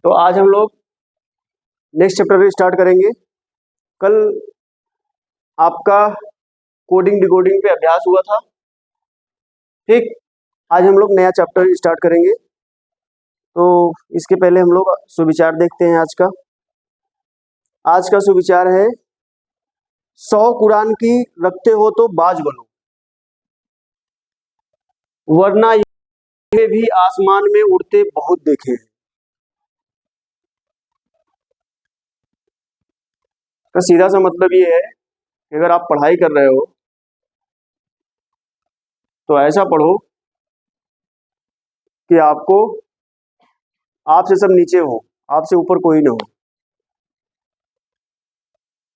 तो आज हम लोग नेक्स्ट चैप्टर स्टार्ट करेंगे। कल आपका कोडिंग डिकोडिंग पे अभ्यास हुआ था, ठीक। आज हम लोग नया चैप्टर स्टार्ट करेंगे। तो इसके पहले हम लोग सुविचार देखते हैं आज का। आज का सुविचार है 100 कुरान की रखते हो तो बाज बनो, वरना ये भी आसमान में उड़ते बहुत देखे हैं। का सीधा सा मतलब ये है कि अगर आप पढ़ाई कर रहे हो तो ऐसा पढ़ो कि आपसे सब नीचे हो, आपसे ऊपर कोई ना हो।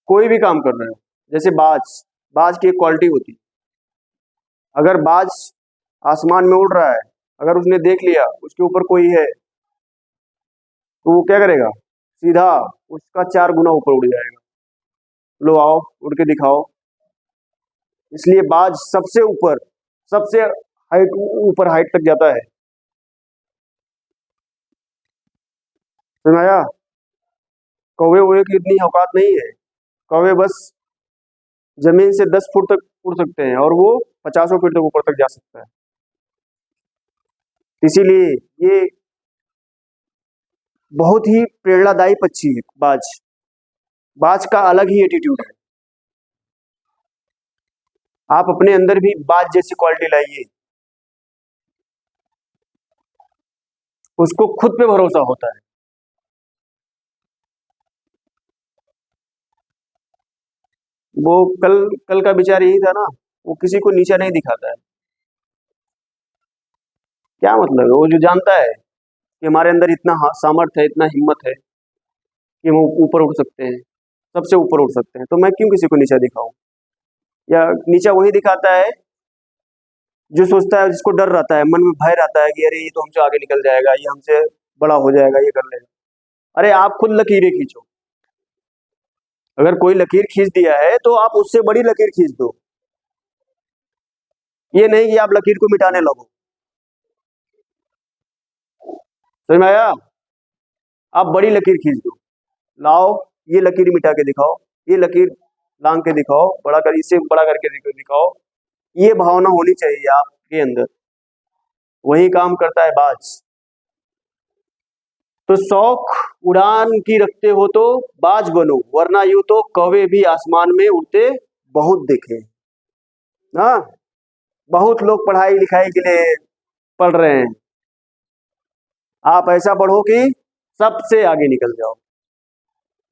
कोई भी काम कर रहे हो, जैसे बाज की एक क्वालिटी होती है। अगर बाज आसमान में उड़ रहा है, अगर उसने देख लिया उसके ऊपर कोई है, तो वो क्या करेगा, सीधा उसका 4 गुना ऊपर उड़ जाएगा। लो आओ उड़ के दिखाओ। इसलिए बाज सबसे ऊपर, सबसे ऊपर हाइट तक जाता है। समझ आया? कौवे वोवे की इतनी औकात नहीं है। कौवे बस जमीन से 10 फुट तक उड़ सकते हैं और वो 50 फीट तक ऊपर तक जा सकता है। इसीलिए ये बहुत ही प्रेरणादायी पक्षी है बाज। बाज का अलग ही एटीट्यूड है। आप अपने अंदर भी बाज जैसी क्वालिटी लाइए। उसको खुद पे भरोसा होता है। वो कल कल का विचार यही था ना, वो किसी को नीचा नहीं दिखाता है। क्या मतलब है, वो जो जानता है कि हमारे अंदर इतना सामर्थ्य है, इतना हिम्मत है कि हम ऊपर उठ सकते हैं, सबसे ऊपर उठ सकते हैं, तो मैं क्यों किसी को नीचा दिखाऊं। या नीचा वही दिखाता है जो सोचता है, जिसको डर रहता है, मन में भय रहता है कि अरे ये तो हमसे आगे निकल जाएगा, ये हमसे बड़ा हो जाएगा, ये कर लेगा। अरे आप खुद लकीरें खींचो। अगर कोई लकीर खींच दिया है तो आप उससे बड़ी लकीर खींच दो। ये नहीं कि आप लकीर को मिटाने लगो। समझ में आया? आप बड़ी लकीर खींच दो। लाओ ये लकीर मिटा के दिखाओ, ये लकीर लांग के दिखाओ, बड़ा कर, इसे बड़ा करके दिखाओ। ये भावना होनी चाहिए आपके अंदर। वही काम करता है बाज। तो शौक उड़ान की रखते हो तो बाज बनो, वरना यूं तो कौवे भी आसमान में उड़ते बहुत देखे। हाँ, बहुत लोग पढ़ाई लिखाई के लिए पढ़ रहे हैं। आप ऐसा पढ़ो कि सबसे आगे निकल जाओ।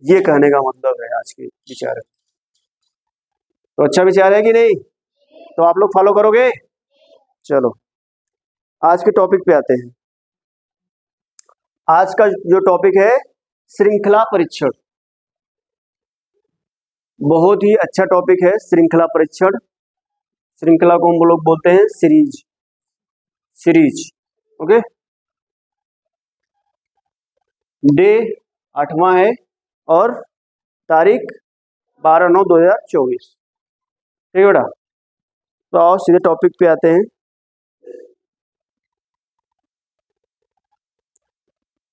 ये कहने का मतलब है आज के विचार। तो अच्छा विचार है कि नहीं? तो आप लोग फॉलो करोगे? चलो आज के टॉपिक पे आते हैं। आज का जो टॉपिक है श्रृंखला परीक्षण। बहुत ही अच्छा टॉपिक है श्रृंखला परीक्षण। श्रृंखला को हम लोग बोलते हैं सीरीज। Series, okay. डे 8वां है और तारीख 12/9/2024। ठीक है बेटा? तो आओ सीधे टॉपिक पे आते हैं।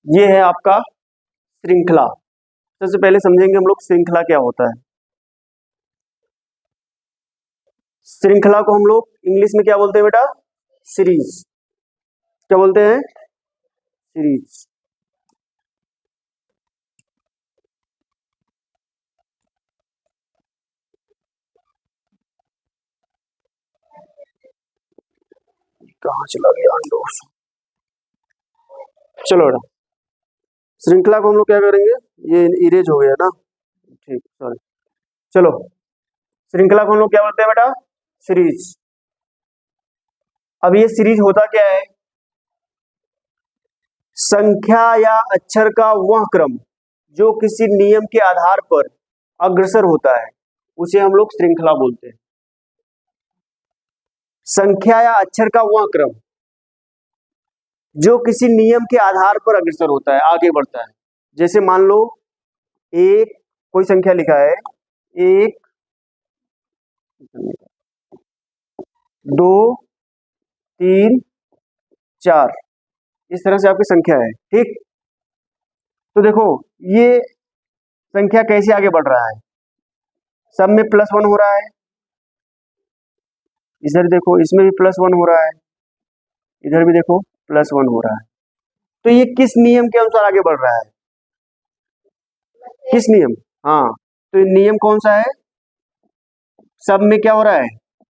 ये है आपका श्रृंखला। सबसे पहले समझेंगे हम लोग श्रृंखला क्या होता है। श्रृंखला को हम लोग इंग्लिश में क्या बोलते हैं बेटा? सीरीज। क्या बोलते हैं? सीरीज। कहाँ चला गया अंडोस? चलो बेटा, श्रृंखला को हम लोग क्या करेंगे, ये इरेज हो गया ना, ठीक, सॉरी। चलो, श्रृंखला को हम लोग क्या बोलते हैं बेटा? सीरीज। अब ये सीरीज होता क्या है? संख्या या अक्षर का वह क्रम जो किसी नियम के आधार पर अग्रसर होता है, उसे हम लोग श्रृंखला बोलते हैं। संख्या या अक्षर का वह क्रम जो किसी नियम के आधार पर अग्रसर होता है, आगे बढ़ता है। जैसे मान लो एक, कोई संख्या लिखा है 1 2 3 4, इस तरह से आपकी संख्या है, ठीक। तो देखो ये संख्या कैसे आगे बढ़ रहा है, सब में +1 हो रहा है, इधर देखो इसमें भी +1 हो रहा है, इधर भी देखो +1 हो रहा है। तो ये किस नियम के अनुसार आगे बढ़ रहा है, किस नियम? हाँ, तो ये नियम कौन सा है? सब में क्या हो रहा है,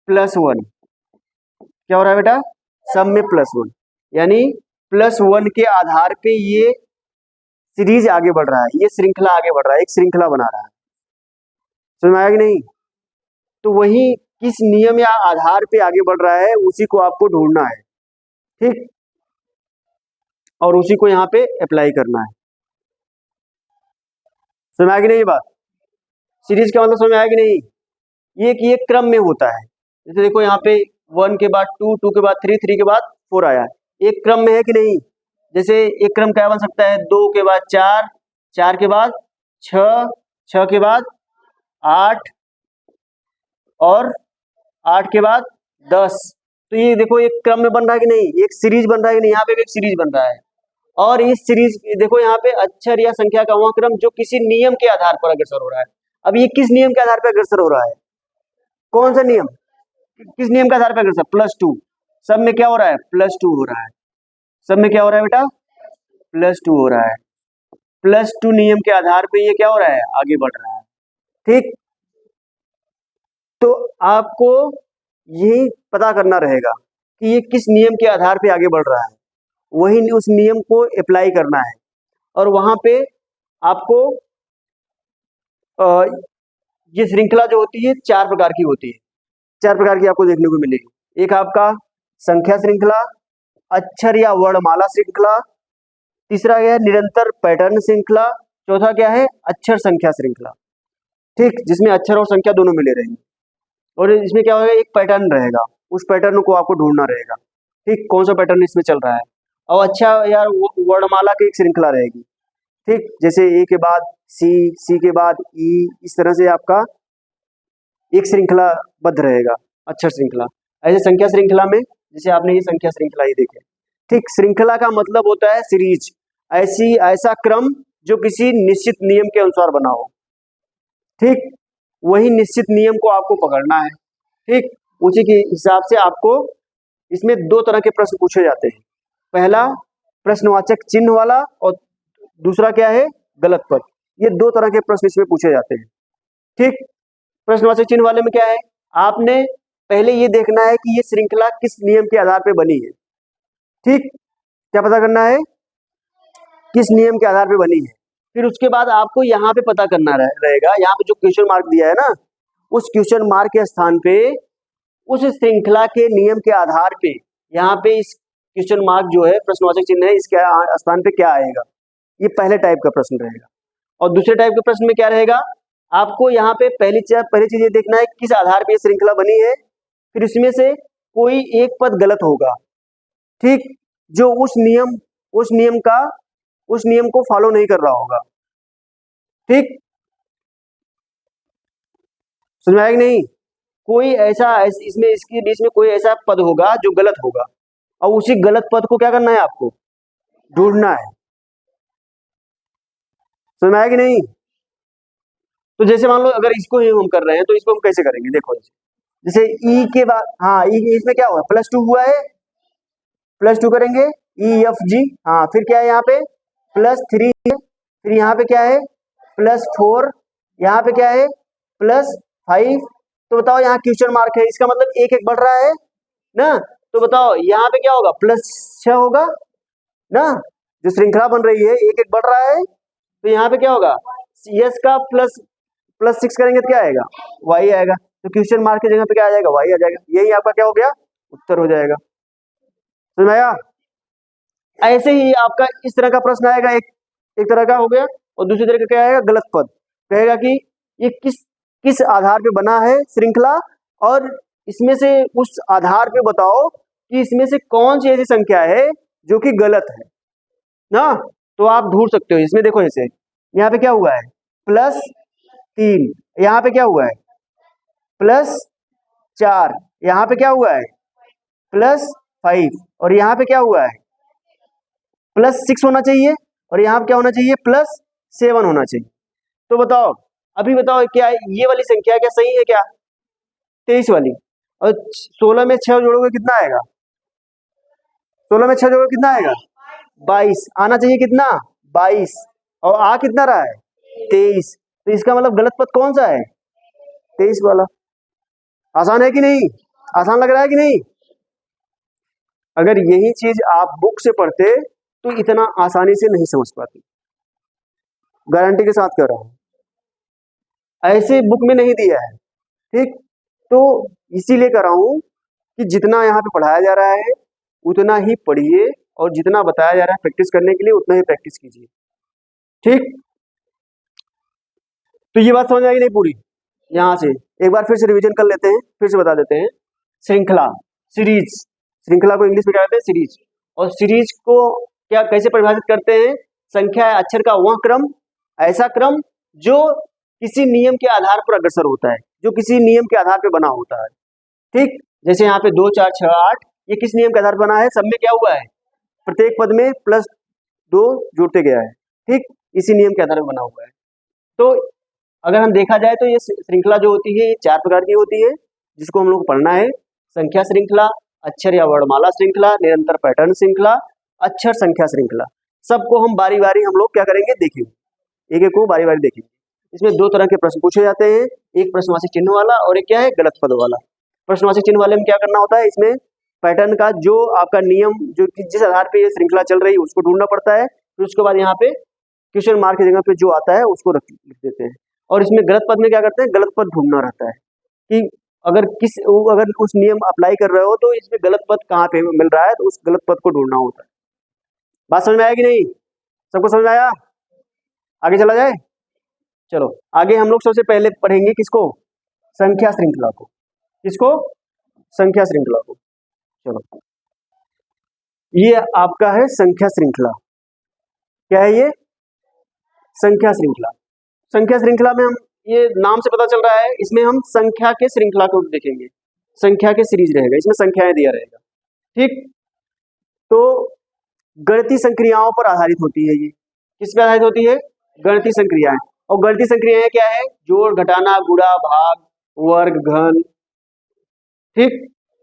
+1। क्या हो रहा है बेटा, सब में +1, यानी +1 के आधार पे ये सीरीज आगे बढ़ रहा है, ये श्रृंखला आगे बढ़ रहा है, एक श्रृंखला बना रहा है। समझ में आया कि नहीं? तो वही किस नियम या आधार पे आगे बढ़ रहा है उसी को आपको ढूंढना है, ठीक, और उसी को यहाँ पे अप्लाई करना है। समझ में आया कि नहीं बात? सीरीज का मतलब समझ में आया कि नहीं? ये क्रम में होता है, जैसे देखो यहाँ पे 1 के बाद 2, 2 के बाद 3, 3 के बाद 4 आया, एक क्रम में है कि नहीं? जैसे एक क्रम क्या बन सकता है, 2 के बाद 4, 4 के बाद 6, 6 के बाद 8 और 8 के बाद 10। तो ये देखो एक क्रम में बन रहा है कि नहीं, एक सीरीज बन रहा है कि नहीं, यहाँ पे भी एक सीरीज बन रहा है। और इस सीरीज देखो यहाँ पे अक्षर या संख्या का वह क्रम जो किसी नियम के आधार पर अग्रसर हो रहा है। अब ये किस नियम के आधार पर अग्रसर हो रहा है, कौन सा नियम, किस नियम के आधार पर अग्रसर? +2। सब में क्या हो रहा है, +2 हो रहा है, सब में क्या हो रहा है बेटा, +2 हो रहा है। +2 नियम के आधार पे ये क्या हो रहा है, आगे बढ़ रहा है, ठीक। तो आपको यही पता करना रहेगा कि ये किस नियम के आधार पे आगे बढ़ रहा है, वही उस नियम को अप्लाई करना है। और वहां पे आपको ये श्रृंखला जो होती है 4 प्रकार की होती है, 4 प्रकार की आपको देखने को मिलेगी। एक आपका संख्या श्रृंखला, अक्षर या वर्णमाला श्रृंखला, तीसरा क्या है, निरंतर पैटर्न श्रृंखला, चौथा क्या है, अक्षर संख्या श्रृंखला, ठीक, जिसमें अक्षर और संख्या दोनों मिले रहेंगे। और इसमें क्या होगा, एक पैटर्न रहेगा, उस पैटर्न को आपको ढूंढना रहेगा, ठीक, कौन सा पैटर्न इसमें चल रहा है। और अच्छा यार वर्णमाला की एक श्रृंखला रहेगी, ठीक, जैसे ए के बाद सी, सी के बाद ई, इस तरह से आपका एक श्रृंखला बद्ध रहेगा, अक्षर श्रृंखला। ऐसे संख्या श्रृंखला में जैसे आपने ये संख्या श्रृंखला ही देखे, ठीक, श्रृंखला का मतलब होता है सीरीज, ऐसा क्रम जो किसी निश्चित नियम के अनुसार बना हो, ठीक, वही निश्चित नियम को आपको पकड़ना है, ठीक, उसी के हिसाब से आपको इसमें 2 तरह के प्रश्न पूछे जाते हैं। पहला प्रश्नवाचक चिन्ह वाला और दूसरा क्या है, गलत पद। ये 2 तरह के प्रश्न इसमें पूछे जाते हैं, ठीक। प्रश्नवाचक चिन्ह वाले में क्या है, आपने पहले ये देखना है कि ये श्रृंखला किस नियम के आधार पर बनी है, ठीक, क्या पता करना है, किस नियम के आधार पर बनी है। फिर उसके बाद आपको यहाँ पे पता करना रहेगा, यहाँ पे जो क्वेश्चन मार्क दिया है ना, उस क्वेश्चन मार्क के स्थान पे उस श्रृंखला के नियम के आधार पे यहाँ पे इस क्वेश्चन मार्क जो है प्रश्नवाचक चिन्ह है, इसके स्थान पे क्या आएगा, ये पहले टाइप का प्रश्न रहेगा। और दूसरे टाइप के प्रश्न में क्या रहेगा, आपको यहाँ पे पहली चीज ये देखना है किस आधार पे श्रृंखला बनी है, फिर इसमें से कोई एक पद गलत होगा, ठीक, जो उस नियम को फॉलो नहीं कर रहा होगा, ठीक, समझ में आया कि नहीं? कोई ऐसा इसमें इसके बीच में कोई ऐसा पद होगा जो गलत होगा, और उसी गलत पद को क्या करना है, आपको ढूंढना है। समझ में आया कि नहीं? तो जैसे मान लो अगर इसको ही हम कर रहे हैं तो इसको हम कैसे करेंगे, देखो जैसे ई के बाद, हाँ ई इसमें क्या हुआ, +2 हुआ है, +2 करेंगे EFG, हाँ फिर क्या है यहाँ पे +3 है, फिर यहाँ पे क्या है +4, यहाँ पे क्या है +5। तो बताओ यहाँ क्वेश्चन मार्क है, इसका मतलब एक एक बढ़ रहा है ना, तो बताओ यहाँ पे क्या होगा, +6 होगा ना, जो श्रृंखला बन रही है एक एक बढ़ रहा है, तो यहाँ पे क्या होगा, CS का +6 करेंगे तो क्या आएगा, Y आएगा, तो क्वेश्चन मार्क की जगह पे क्या आ जाएगा, Y आ जाएगा, यही आपका क्या हो गया, उत्तर हो जाएगा। समझ में आया? ऐसे ही आपका इस तरह का प्रश्न आएगा, एक तरह का हो गया, और दूसरी तरह का क्या आएगा, गलत पद, कहेगा कि ये किस आधार पे बना है श्रृंखला, और इसमें से उस आधार पे बताओ कि इसमें से कौन सी ऐसी संख्या है जो कि गलत है ना। तो आप ढूंढ सकते हो इसमें, देखो ऐसे यहाँ पे क्या हुआ है +3, यहाँ पे क्या हुआ है +4, यहाँ पे क्या हुआ है +5, और यहाँ पे क्या हुआ है +6 होना चाहिए, और यहाँ क्या होना चाहिए, +7 होना चाहिए। तो बताओ, अभी बताओ क्या ये वाली संख्या क्या सही है क्या, 23 वाली? और 16 में 6 जोड़ोगे कितना आएगा, 16 में 6 जोड़ोगे कितना आएगा, 22 आना चाहिए, कितना 22, और आ कितना रहा है 23। तो इसका मतलब गलत पद कौन सा है, 23 वाला। आसान है कि नहीं, आसान लग रहा है कि नहीं? अगर यही चीज आप बुक से पढ़ते तो इतना आसानी से नहीं समझ पाते, गारंटी के साथ कह रहा हूं, ऐसे बुक में नहीं दिया है। ठीक, तो इसीलिए कह रहा हूं कि जितना यहाँ पे पढ़ाया जा रहा है उतना ही पढ़िए, और जितना बताया जा रहा है प्रैक्टिस करने के लिए उतना ही प्रैक्टिस कीजिए। ठीक, तो ये बात समझ आई नहीं पूरी? यहाँ से एक बार फिर से रिवीजन कर लेते हैं, फिर से बता देते हैं। श्रृंखला, सीरीज, श्रृंखला को इंग्लिश में क्या कहते हैं, सीरीज। और सीरीज को क्या कैसे परिभाषित करते हैं, संख्या या अक्षर का वह क्रम, ऐसा क्रम जो किसी नियम के आधार पर अग्रसर होता है, जो किसी नियम के आधार पर बना होता है। ठीक, जैसे यहाँ पे 2 4 6 8, ये किस नियम के आधार पर बना है, सब में क्या हुआ है, प्रत्येक पद में +2 जोड़ते गया है। ठीक, इसी नियम के आधार पर बना हुआ है। तो अगर हम देखा जाए तो ये श्रृंखला जो होती है ये 4 प्रकार की होती है, जिसको हम लोग को पढ़ना है। संख्या श्रृंखला, अक्षर या वर्णमाला श्रृंखला, निरंतर पैटर्न श्रृंखला, अक्षर संख्या श्रृंखला। सबको हम बारी बारी हम लोग क्या करेंगे, देखेंगे, एक एक को बारी बारी देखेंगे। इसमें 2 तरह के प्रश्न पूछे जाते हैं, एक प्रश्नवाची चिन्ह वाला और एक क्या है, गलत पद वाला। प्रश्नवाची चिन्ह वाले में क्या करना होता है, इसमें पैटर्न का जो आपका नियम, जो जिस आधार पे ये श्रृंखला चल रही है उसको ढूंढना पड़ता है, फिर उसके बाद यहाँ पे क्वेश्चन मार्क की जगह पे जो आता है उसको लिख देते हैं। और इसमें गलत पद में क्या करते हैं, गलत पद ढूंढना रहता है कि अगर उस नियम अप्लाई कर रहे हो तो इसमें गलत पद कहाँ पे मिल रहा है, तो उस गलत पद को ढूंढना होता है। बात समझ में आया कि नहीं, सबको समझ में आया? आगे चला जाए, चलो आगे हम लोग सबसे पहले पढ़ेंगे किसको, संख्या श्रृंखला को। किसको, संख्या श्रृंखला को। चलो, ये आपका है संख्या श्रृंखला। क्या है ये, संख्या श्रृंखला। संख्या श्रृंखला में हम, ये नाम से पता चल रहा है, इसमें हम संख्या के श्रृंखला को देखेंगे, संख्या के सीरीज रहेगा, इसमें संख्याएं दिया रहेगा। ठीक, तो गणितीय संक्रियाओं पर आधारित होती है ये। किस पर आधारित होती है, गणितीय संक्रियाएं। और गणितीय संक्रियाएं क्या है, जोड़, घटाना, गुणा, भाग, वर्ग, घन। ठीक,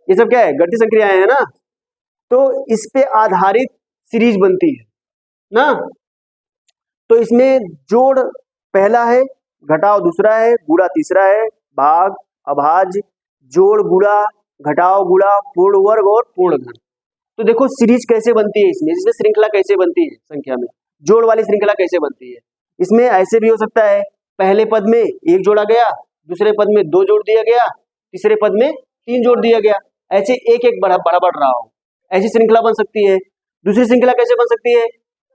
ये सब क्या है, गणितीय संक्रियाएं है ना। तो इस पे आधारित सीरीज बनती है ना। तो इसमें जोड़ पहला है, घटाव दूसरा है, गुणा तीसरा है, भाग, अभाज्य, जोड़, गुणा, घटाव, गुणा, पूर्ण वर्ग और पूर्ण घन। तो देखो सीरीज कैसे बनती है, इसमें श्रृंखला कैसे बनती है, संख्या में जोड़ वाली श्रृंखला कैसे बनती है। इसमें ऐसे भी हो सकता है, पहले पद में 1 जोड़ा गया, दूसरे पद में 2 जोड़ दिया गया, तीसरे पद में 3 जोड़ दिया गया, ऐसे एक एक बढ़ रहा हो, ऐसी श्रृंखला बन सकती है। दूसरी श्रृंखला कैसे बन सकती है,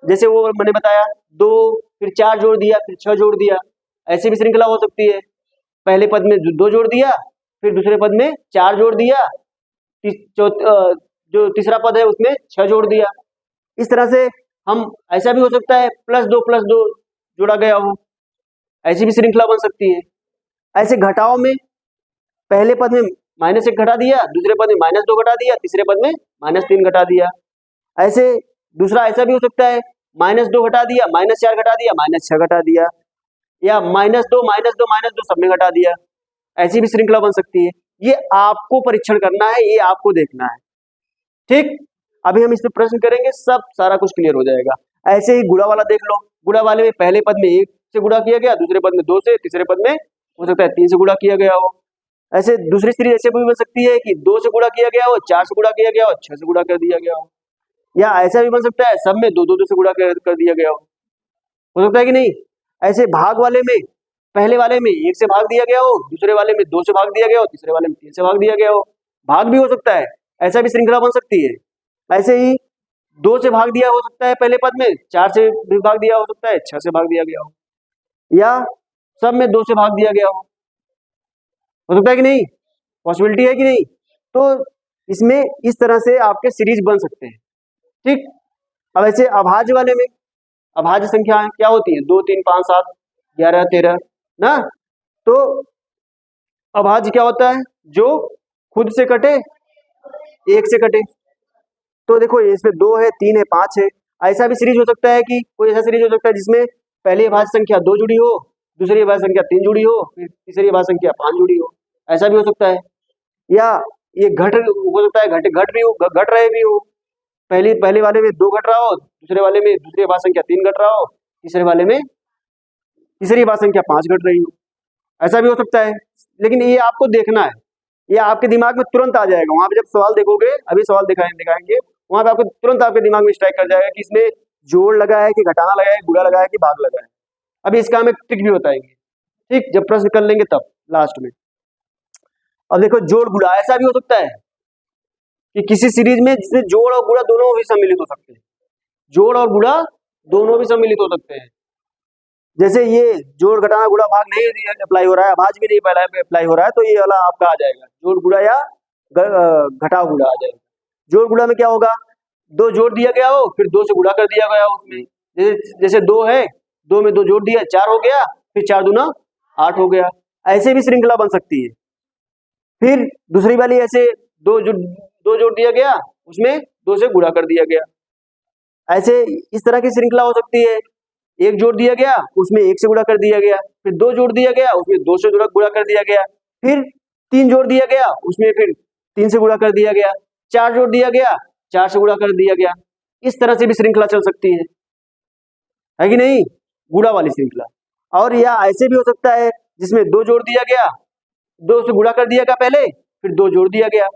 जैसे वो मैंने बताया, 2 फिर 4 जोड़ दिया, फिर 6 जोड़ दिया, ऐसी भी श्रृंखला हो सकती है। पहले पद में 2 जोड़ दिया, फिर दूसरे पद में 4 जोड़ दिया, जो तीसरा पद है उसमें 6 जोड़ दिया। इस तरह से हम, ऐसा भी हो सकता है +2 जोड़ा गया हो, ऐसी भी श्रृंखला बन सकती है। ऐसे घटाओ में पहले पद में -1 घटा दिया, दूसरे पद में -2 घटा दिया, तीसरे पद में -3 घटा दिया। ऐसे दूसरा ऐसा भी हो सकता है, -2 घटा दिया, -4 घटा दिया, -6 घटा दिया, या -2 सब में घटा दिया। ऐसी भी श्रृंखला बन सकती है। ये आपको परीक्षण करना है, ये आपको देखना है। ठीक, अभी हम इस पे प्रश्न करेंगे, सब सारा कुछ क्लियर हो जाएगा। ऐसे ही गुणा वाला देख लो, गुणा वाले में पहले पद में 1 से गुणा किया गया, दूसरे पद में 2 से, तीसरे पद में हो सकता है 3 से गुणा किया गया हो। ऐसे दूसरी सीरीज ऐसे भी बन सकती है कि 2 से गुणा किया गया हो, 4 से गुणा किया गया हो, 6 से गुणा कर दिया गया हो। या ऐसा भी बन सकता है सब में 2 से गुणा कर दिया गया हो सकता है कि नहीं। ऐसे भाग वाले में पहले वाले में 1 से भाग दिया गया हो, दूसरे वाले में 2 से भाग दिया गया हो, तीसरे वाले में 3 से भाग दिया गया हो। भाग भी हो सकता है, ऐसा भी श्रृंखला बन सकती है। ऐसे ही 2 से भाग दिया हो सकता है पहले पद में, 4 से भी भाग दिया हो सकता है, 6 से भाग दिया गया हो, या सब में 2 से भाग दिया गया हो सकता है कि नहीं, पॉसिबिलिटी है कि नहीं। तो इसमें इस तरह से आपके सीरीज बन सकते हैं। ठीक, अब ऐसे अभाज्य वाले में, अभाज्य संख्या क्या होती है, 2 3 5 7 11 13 ना। तो अभाज्य क्या होता है, जो खुद से कटे, 1 से कटे। तो देखो इसमें 2 है, 3 है, 5 है, ऐसा भी सीरीज हो सकता है कि कोई ऐसा सीरीज हो सकता है जिसमें पहली अभाज्य संख्या 2 जुड़ी हो, दूसरी अभाज्य संख्या 3 जुड़ी हो, फिर तीसरी अभाज्य संख्या 5 जुड़ी हो, ऐसा भी हो सकता है। या ये घट हो सकता है, घट भी हो, घट रहे भी हो, पहले वाले में 2 घट रहा हो, दूसरे वाले में दूसरी अभाज्य संख्या 3 घट रहा हो, तीसरे वाले में तीसरी अभाज्य संख्या 5 घट रही हो, ऐसा भी हो सकता है। लेकिन ये आपको देखना है, ये आपके दिमाग में तुरंत आ जाएगा। वहां पे जब सवाल देखोगे, अभी सवाल दिखाएंगे, वहां पे आपको तुरंत आपके दिमाग में स्ट्राइक कर जाएगा कि इसमें जोड़ लगा है कि घटाना लगा है, गुणा लगा है कि भाग लगा है। अभी इसका हम एक ट्रिक भी बताएंगे, ठीक, जब प्रश्न कर लेंगे तब लास्ट में। अब देखो जोड़ गुणा ऐसा भी हो सकता है कि किसी सीरीज में जिसमें जोड़ और गुणा दोनों भी सम्मिलित हो सकते हैं, जोड़ और गुणा दोनों भी सम्मिलित हो सकते हैं। जैसे ये जोड़ घटाना गुणा भाग नहीं अप्लाई हो रहा है, भाज भी नहीं अप्लाई हो रहा है, तो ये वाला आपका आ जाएगा जोड़ गुणा या घटाव गुणा आ जाएगा। जोड़ गुणा में क्या होगा, 2 जोड़ दिया गया हो, फिर 2 से गुणा कर दिया गया हो उसमें। जैसे 2 है, 2 में 2 जोड़ दिया, 4 हो गया, फिर 4 दूना 8 हो गया। ऐसे भी श्रृंखला बन सकती है। फिर दूसरी वाली ऐसे 2 जोड़ दिया गया, उसमें 2 से गुणा कर दिया गया। ऐसे इस तरह की श्रृंखला हो सकती है। 1 जोड़ दिया गया, उसमें 1 से गुणा कर दिया गया, फिर 2 जोड़ दिया गया, उसमें 2 से गुणा कर दिया गया, फिर 3 जोड़ दिया गया, उसमें फिर 3 से गुणा कर दिया गया, 4 जोड़ दिया गया, 4 से गुणा कर दिया गया। इस तरह से भी श्रृंखला चल सकती है कि नहीं, गुणा वाली श्रृंखला। और या ऐसे भी हो सकता है जिसमें 2 जोड़ दिया गया, 2 से गुणा कर दिया गया पहले, फिर 2 जोड़ दिया गया,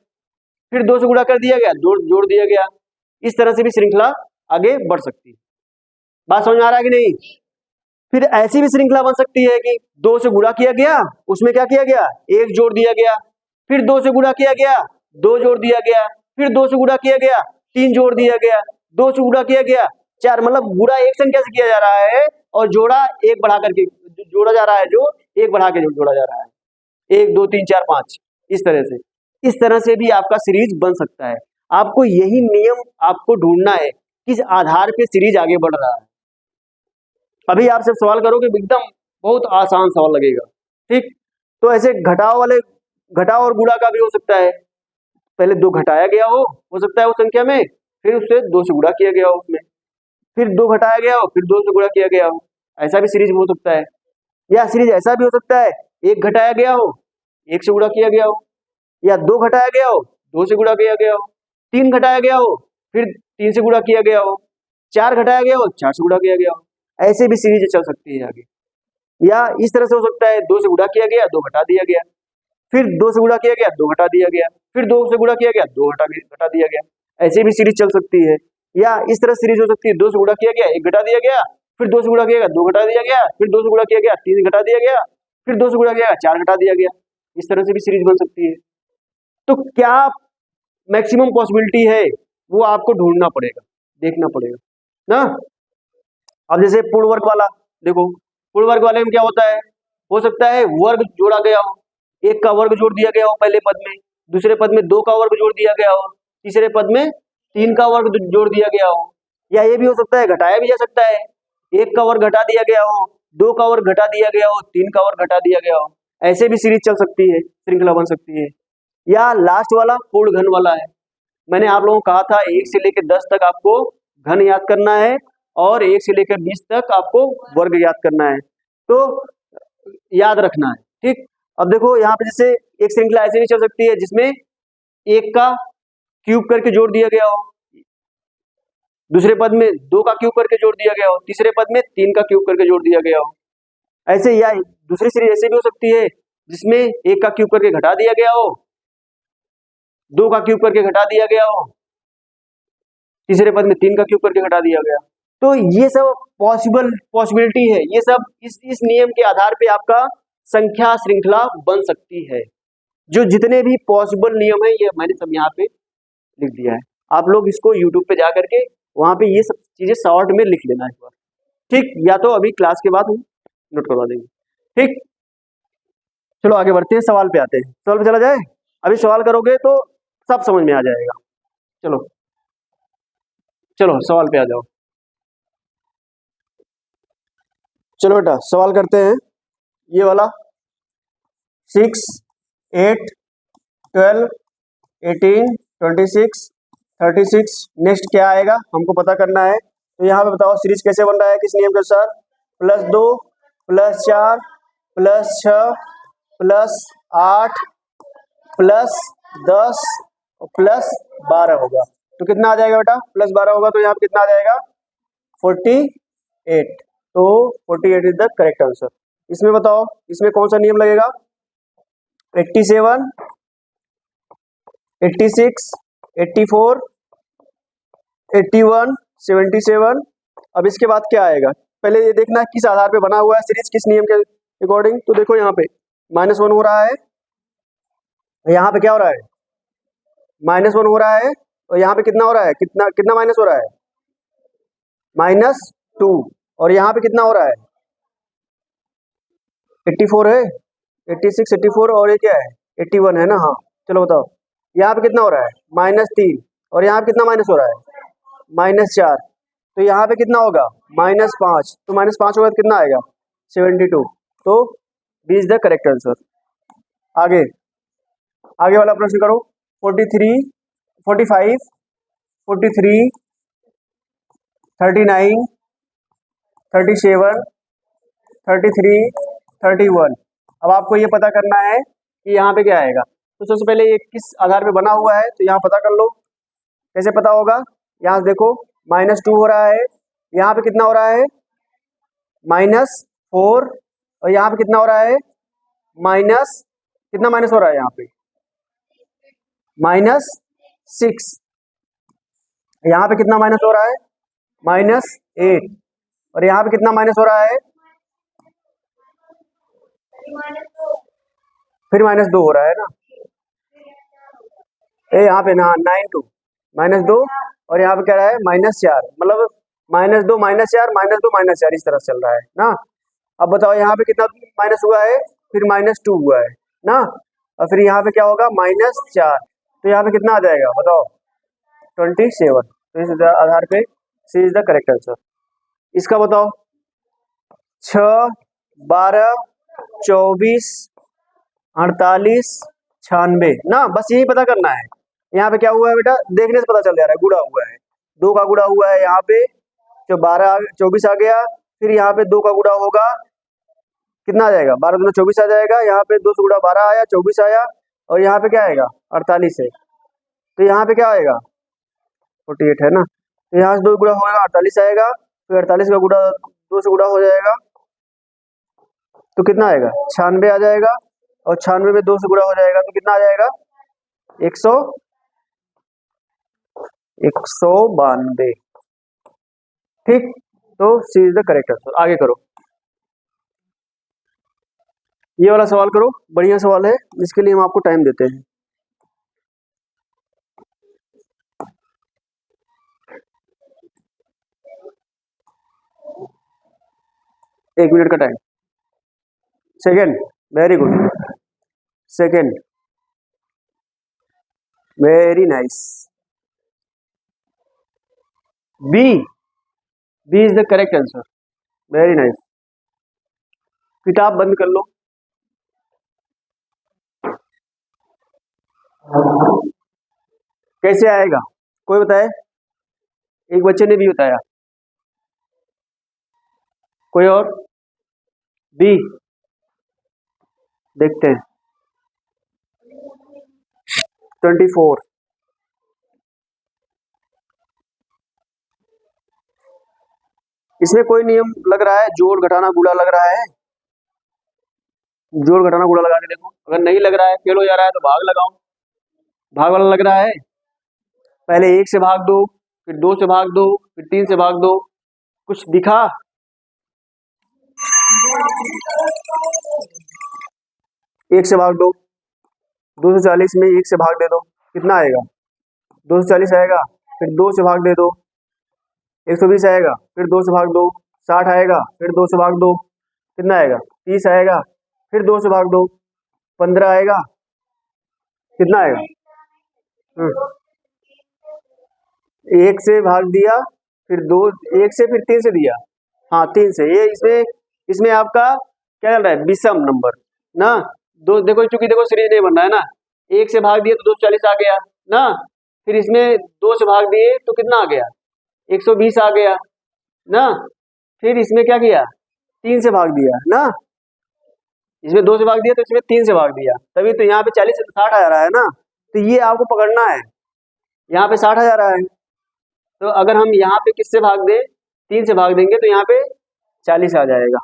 फिर 2 से गुणा कर दिया गया, 2 जोड़ दिया गया। इस तरह से भी श्रृंखला आगे बढ़ सकती है। बात समझ में आ रहा है कि नहीं। फिर ऐसी भी श्रृंखला बन सकती है कि 2 से गुणा किया गया, उसमें क्या किया गया, 1 जोड़ दिया गया, फिर 2 से गुणा किया गया, 2 जोड़ दिया गया, फिर 2 से गुणा किया गया, 3 जोड़ दिया गया, 2 से गुणा किया गया, 4। मतलब गुणा एक संख्या से किया जा रहा है और जोड़ा एक बढ़ा करके जोड़ा जा रहा है, जो एक बढ़ा के जोड़ा जा रहा है, 1 2 3 4 5। इस तरह से भी आपका सीरीज बन सकता है। आपको यही नियम आपको ढूंढना है, किस आधार पे सीरीज आगे बढ़ रहा है। अभी आप सब सवाल करोगे एकदम बहुत आसान सवाल लगेगा, ठीक। तो ऐसे घटाव और गुणा का भी हो सकता है। पहले 2 घटाया गया हो सकता है उस संख्या में, फिर उससे 2 से गुणा किया गया हो उसमें, फिर 2 घटाया गया हो, फिर 2 से गुणा किया गया हो। ऐसा भी सीरीज हो सकता है। या सीरीज ऐसा भी हो सकता है, 1 घटाया गया हो, 1 से गुणा किया गया हो, या 2 घटाया गया हो, 2 से गुणा किया गया हो, 3 घटाया गया हो, फिर 3 से गुणा किया गया हो, 4 घटाया गया हो, 4 से गुणा किया गया हो। ऐसे भी सीरीज चल सकती है आगे। या इस तरह से हो सकता है, 2 से गुणा किया गया, 2 घटा दिया गया, फिर 2 से गुणा किया गया, 2 घटा दिया गया, फिर 2 से गुणा किया गया, 2 घटा दिया गया। ऐसे भी सीरीज चल सकती है। या इस तरह सीरीज हो सकती है, 2 से गुणा किया गया, 1 घटा दिया गया, फिर 2 से गुणा किया गया, 2 घटा दिया गया, फिर 2 से गुणा किया गया, 3 घटा दिया गया, फिर 2 से गुणा किया गया, 4 घटा दिया गया। इस तरह से भी सीरीज बन सकती है। तो क्या मैक्सिमम पॉसिबिलिटी है वो आपको ढूंढना पड़ेगा, देखना पड़ेगा ना। अब जैसे पूर्ण वर्ग वाला देखो, पूर्ण वर्ग वाले में क्या होता है, हो सकता है वर्ग जोड़ा गया हो, 1 का वर्ग जोड़ दिया गया हो पहले पद में, दूसरे पद में 2 का वर्ग जोड़ दिया गया हो, तीसरे पद में 3 का वर्ग जोड़ दिया गया हो। या ये भी हो सकता है घटाया भी जा सकता है, 1 का वर्ग घटा दिया गया हो, 2 का वर्ग घटा दिया गया हो, 3 का वर्ग घटा दिया गया हो। ऐसे भी सीरीज चल सकती है, श्रृंखला बन सकती है। या लास्ट वाला पूर्ण घन वाला है। मैंने आप लोगों को कहा था 1 से लेकर 10 तक आपको घन याद करना है और 1 से लेकर 20 तक आपको वर्ग याद करना है, तो याद रखना है, ठीक। अब देखो यहाँ पे जैसे एक श्रृंखला ऐसे भी चल सकती है जिसमें 1 का क्यूब करके जोड़ दिया गया हो, दूसरे पद में 2 का क्यूब करके जोड़ दिया गया हो, तीसरे पद में 3 का क्यूब करके जोड़ दिया गया हो। ऐसे या दूसरी सीरीज ऐसे भी हो सकती है जिसमें 1 का क्यूब करके घटा दिया गया हो, 2 का क्यूब करके घटा दिया गया हो, तीसरे पद में 3 का क्यूब करके घटा दिया गया। तो ये सब पॉसिबिलिटी है, ये सब इस नियम के आधार पे आपका संख्या श्रृंखला बन सकती है। जो जितने भी पॉसिबल नियम है ये मैंने सब यहाँ पे लिख दिया है। आप लोग इसको यूट्यूब पे जा करके वहां पे ये सब चीजें शॉर्ट में लिख लेना एक बार, ठीक। या तो अभी क्लास के बाद हम नोट करवा देंगे, ठीक। चलो आगे बढ़ते हैं, सवाल पे आते हैं। सवाल पे चला जाए, अभी सवाल करोगे तो सब समझ में आ जाएगा। चलो चलो सवाल पे आ जाओ। चलो बेटा सवाल करते हैं, ये वाला 6 8 12 18 26 36। नेक्स्ट क्या आएगा हमको पता करना है। तो यहाँ पे बताओ सीरीज कैसे बन रहा है, किस नियम के अनुसार? +2 +4 +6 +8 +10 और +12 होगा। तो कितना आ जाएगा बेटा? +12 होगा तो यहाँ पे कितना आ जाएगा? 48। तो 48 इज द करेक्ट आंसर। इसमें बताओ, इसमें कौन सा नियम लगेगा? 87 86 84 81 77। अब इसके बाद क्या आएगा? पहले ये देखना किस आधार पे बना हुआ है सीरीज, किस नियम के अकॉर्डिंग। तो देखो यहाँ पे -1 हो रहा है, यहाँ पे क्या हो रहा है? -1 हो रहा है, और यहाँ पे कितना हो रहा है? कितना कितना माइनस हो रहा है? -2। और यहाँ पे कितना हो रहा है? 84 है, 86 84 और ये क्या है? 81 है ना। हाँ चलो बताओ, यहाँ पे कितना हो रहा है? -3। और यहाँ पे कितना माइनस हो रहा है? -4। तो यहाँ पे कितना होगा? -5। तो -5 होगा तो कितना आएगा? 72। तो B is the correct answer. आगे आगे वाला प्रश्न करो। 43 45 43 39 37 33 31। अब आपको ये पता करना है कि यहाँ पे क्या आएगा। तो सबसे पहले ये किस आधार पे बना हुआ है, तो यहाँ पता कर लो। कैसे पता होगा? यहाँ से देखो -2 हो रहा है, यहाँ पे कितना हो रहा है? -4। और यहाँ पे कितना हो रहा है? माइनस कितना माइनस हो रहा है? यहाँ पे -6। यहाँ पे कितना माइनस हो रहा है? -8। और यहाँ पे कितना माइनस हो रहा है? फिर -2 हो रहा है ना। यहाँ पे ना 9 -2 और यहाँ पे क्या रहा है? -4। मतलब -2 -4 -2 -4 इस तरह चल रहा है ना। अब बताओ यहाँ पे कितना माइनस हुआ है? फिर -2 हुआ है ना। और फिर यहाँ पे क्या होगा? -4। तो यहाँ पे कितना आ जाएगा बताओ? 27। तो इस आधार पे सी इज द करेक्ट आंसर। इसका बताओ 6 12 24 48 96 ना। बस यही पता करना है। यहाँ पे क्या हुआ है बेटा? देखने से पता चल जा रहा है, गुड़ा हुआ है, 2 का गुड़ा हुआ है यहाँ पे, जो 24 आ गया। फिर यहाँ पे 2 का गुड़ा होगा, कितना आ जाएगा? 12 दूना 24 आ जाएगा। यहाँ पे 2 से गुड़ा 12 आया, 24 आया, और यहाँ पे क्या आएगा? 48 है। तो यहाँ पे क्या आएगा? 48 है ना। तो यहाँ से 2 गुड़ा होगा 48 आएगा, फिर 48 का गुड़ा 2 से गुड़ा हो जाएगा तो कितना आएगा? 96 आ जाएगा, और 96 में 2 से गुड़ा हो जाएगा तो कितना आ जाएगा? 192। ठीक, तो सी इज द करेक्ट आंसर। आगे करो, ये वाला सवाल करो, बढ़िया सवाल है, इसके लिए हम आपको टाइम देते हैं। एक मिनट का time. Second, very good, second, very nice. B, B is the correct answer, very nice. किताब बंद कर लो। कैसे आएगा कोई बताए? एक बच्चे ने भी बताया, कोई और? बी देखते हैं। 24। इसमें कोई नियम लग रहा है? जोड़ घटाना गुणा लग रहा है? जोड़ घटाना गुणा लगा के देखो। अगर नहीं लग रहा है, फेल हो जा रहा है, तो भाग लगाओ। भाग वाला लग रहा है? पहले 1 से भाग दो, फिर 2 से भाग दो, फिर 3 से भाग दो। कुछ दिखा? 1 से भाग दो, 240 में 1 से भाग दे दो, कितना आएगा? 240 आएगा। फिर 2 से भाग दे दो, 120 आएगा। फिर 2 से भाग दो, 60 आएगा। फिर 2 से भाग दो, कितना आएगा? 30 आएगा। फिर 2 से भाग दो, 15 आएगा। कितना आएगा? 1 से भाग दिया, फिर 2, 1 से, फिर 3 से दिया। हाँ 3 से। ये इसमें इसमें आपका क्या चल रहा है? विषम नंबर ना। दो देखो, चूंकि देखो सीरीज नहीं बन रहा है ना। 1 से भाग दिए तो 240 आ गया ना। फिर इसमें 2 से भाग दिए तो कितना आ गया? 120 आ गया ना, फिर इसमें क्या किया, 3 से भाग दिया ना, इसमें 2 से भाग दिया तो इसमें 3 से भाग दिया, तभी तो यहाँ पे 40 से 60 आ रहा है ना। तो ये आपको पकड़ना है, यहाँ पे 60 आ रहा है, तो अगर हम यहाँ पे किससे भाग दें, 3 से भाग देंगे तो यहाँ पे 40 आ जाएगा,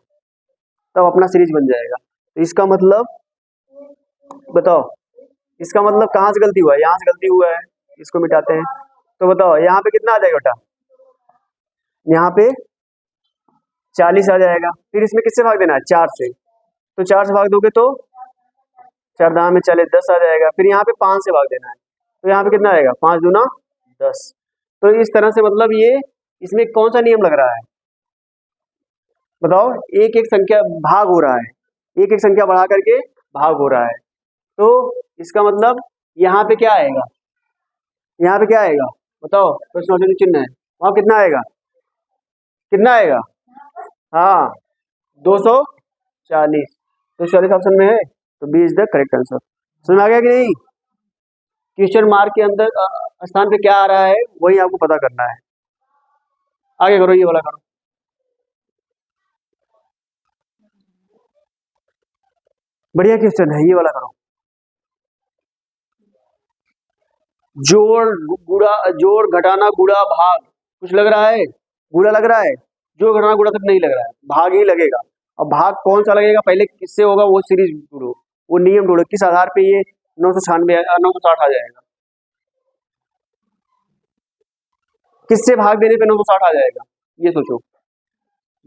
तब अपना सीरीज बन जाएगा। तो इसका मतलब बताओ, इसका मतलब कहाँ से गलती हुआ है, यहाँ से गलती हुआ है, इसको मिटाते हैं। तो बताओ यहाँ पे कितना आ जाएगा बेटा, यहाँ पे 40 आ जाएगा, फिर इसमें किससे भाग देना है, 4 से, तो 4 से भाग दोगे तो 4 दाम में 40 10 आ जाएगा, फिर यहाँ पे 5 से भाग देना है, तो यहाँ पे कितना आएगा, 5 दूना 10। तो इस तरह से मतलब ये इसमें कौन सा नियम लग रहा है, बताओ, एक एक संख्या भाग हो रहा है, एक एक संख्या बढ़ा करके भाग हो रहा है, तो इसका मतलब यहाँ पे क्या आएगा, यहाँ पे क्या आएगा, बताओ, प्रश्नवाचक चिन्ह है, वहां कितना आएगा, कितना आएगा, हाँ 240, तो 40 ऑप्शन में है, तो B is the correct answer. समझ में आ गया कि नहीं, क्वेश्चन मार्क के अंदर स्थान पे क्या आ रहा है वही आपको पता करना है। आगे करो, ये वाला करो, बढ़िया क्वेश्चन है, ये वाला करो। जोड़ गुड़ा, जोड़ घटाना गुड़ा भाग, कुछ लग रहा है, गुड़ा लग रहा है, जोड़ घटाना गुड़ा तक नहीं लग रहा है, भाग ही लगेगा। अब भाग कौन सा लगेगा, पहले किससे होगा वो सीरीज ढूंढो, वो नियम ढूंढो, किस आधार पे ये 960 आ जाएगा, किससे भाग देने पे 960 आ जाएगा, ये सोचो।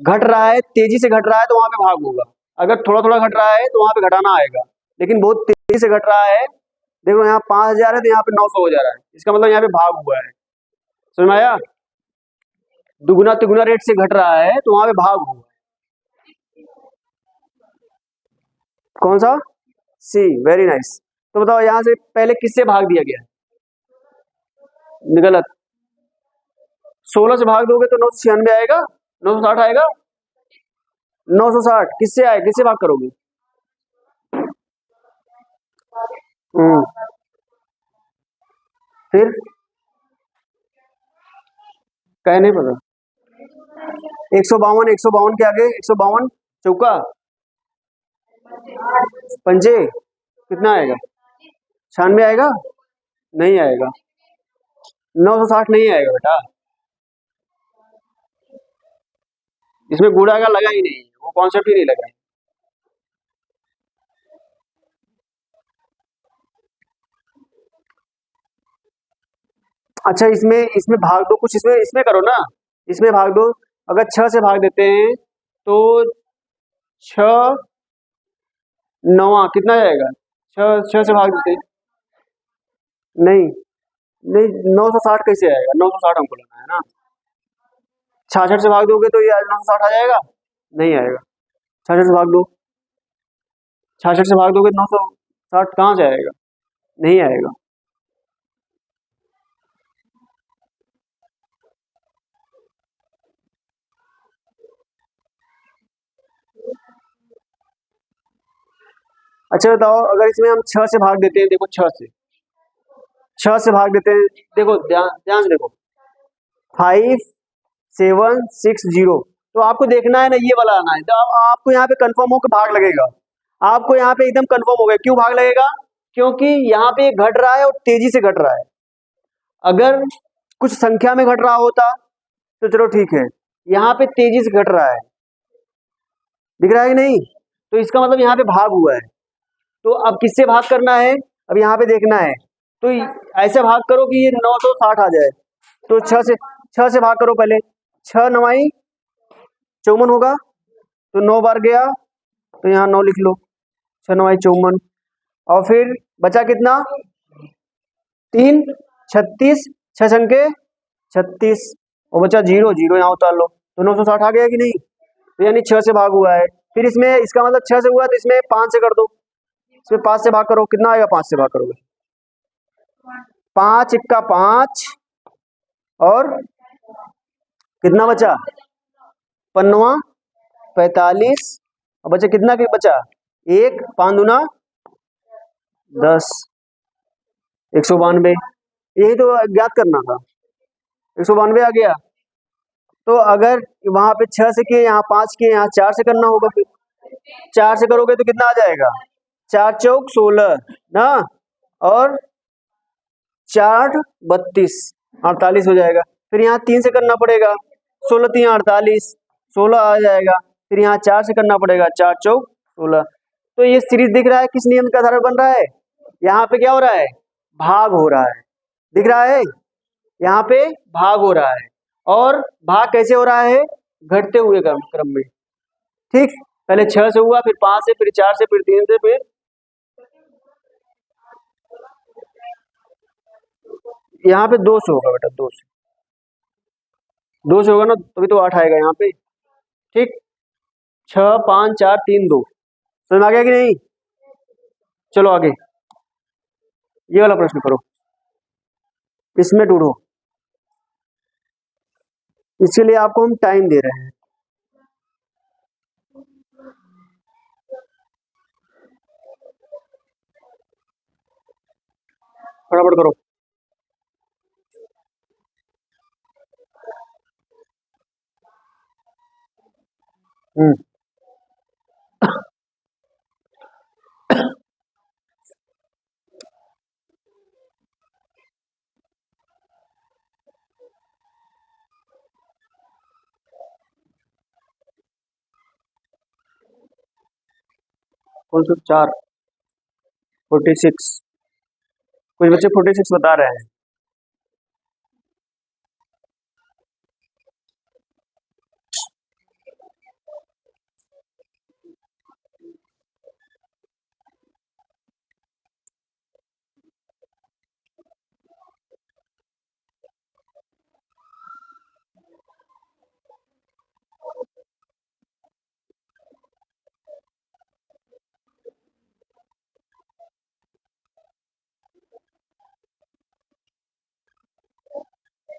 घट रहा है, तेजी से घट रहा है तो वहां पे भाग होगा, अगर थोड़ा थोड़ा घट रहा है तो वहां पे घटाना आएगा, लेकिन बहुत तेजी से घट रहा है, देखो यहाँ 5000 है तो यहाँ पे 900 हो जा रहा है, इसका मतलब यहाँ पे भाग हुआ है। समझ में आया, दुगुना तिगुना रेट से घट रहा है तो वहां पे भाग होगा, कौन सा, सी, वेरी नाइस। तो बताओ यहाँ से पहले किससे भाग दिया गया है, गलत, 16 से भाग दोगे तो 996 आएगा, 960 आएगा, 960 किससे आए, किससे भाग करोगे, फिर कह नहीं पता, 152 के आगे 152 चौका पंजे कितना आएगा, 96 आएगा, नहीं आएगा, 960 नहीं आएगा बेटा, इसमें गुड़ा का लगा ही नहीं, वो कॉन्सेप्ट ही नहीं लगा। अच्छा इसमें इसमें भाग दो, कुछ इसमें इसमें करो ना, इसमें भाग दो, अगर 6 से भाग देते हैं तो 6 9 कितना जाएगा, 6 से भाग देते हैं, नहीं नहीं 960 कैसे आएगा, 960 हमको लेना है ना, 66 से भाग दोगे तो ये 960 आ जाएगा, नहीं आएगा, 66 से भाग दो, 66 से भाग दोगे तो 960 कहाँ से आएगा, नहीं आएगा। अच्छा बताओ, अगर इसमें हम 6 से भाग देते हैं, देखो 6 से भाग देते हैं, देखो ध्यान ध्यान से देखो, 5760, तो आपको देखना है ना, ये वाला आना है, तो आपको यहाँ पे कंफर्म हो के भाग लगेगा, आपको यहाँ पे एकदम कंफर्म हो गया, क्यों भाग लगेगा, क्योंकि यहाँ पे घट रहा है और तेजी से घट रहा है, अगर कुछ संख्या में घट रहा होता तो चलो ठीक है, यहाँ पे तेजी से घट रहा है, दिख रहा है कि नहीं, तो इसका मतलब यहाँ पे भाग हुआ है, तो अब किससे भाग करना है, अब यहाँ पे देखना है, तो ऐसे भाग करो कि ये 960 आ जाए, तो 6 से भाग करो पहले, 6 9 54 होगा, तो 9 बार गया, तो यहाँ 9 लिख लो, 6 9 54, और फिर बचा कितना, 3 36, 6 छंके 36, और बचा 0 0 यहाँ उतार लो, तो 960 आ गया कि नहीं, तो यानी 6 से भाग हुआ है, फिर इसमें इसका मतलब 6 से हुआ तो इसमें 5 से कर दो, इसमें 5 से भाग करो, कितना आएगा, 5 से भाग करोगे, 5 इक्का 5, और कितना बचा, 55 45, और बचा कितना के बचा, 1 5 दूना 10, 192, यही तो ज्ञात करना था, 192 आ गया, तो अगर वहां पे 6 से किए, यहाँ 5 किए, यहाँ 4 से करना होगा। फिर 4 से करोगे तो कितना आ जाएगा? 4 चौक 16 ना, और 4 32 48 हो जाएगा। फिर यहाँ 3 से करना पड़ेगा, 16 3 48 16 आ जाएगा। फिर यहाँ 4 से करना पड़ेगा, 4 चौक 16। तो ये सीरीज दिख रहा है किस नियम के आधार पर बन रहा है? यहाँ पे क्या हो रहा है? भाग हो रहा है, दिख रहा है? यहाँ पे भाग हो रहा है, और भाग कैसे हो रहा है? घटते हुए क्रम में। ठीक, पहले 6 से हुआ, फिर 5 से, फिर 4 से, फिर 3 से, फिर यहाँ पे 2 से होगा बेटा, 2 से होगा ना, तभी तो 8 आएगा यहाँ पे। ठीक, 6 5 4 3 2, समझ में आ गया कि नहीं? चलो आगे, ये वाला प्रश्न करो, इसमें ढूंढो। इसके लिए आपको हम टाइम दे रहे हैं। फटाफट करो। कौन सा? 4 46, कुछ बच्चे 46 बता रहे हैं।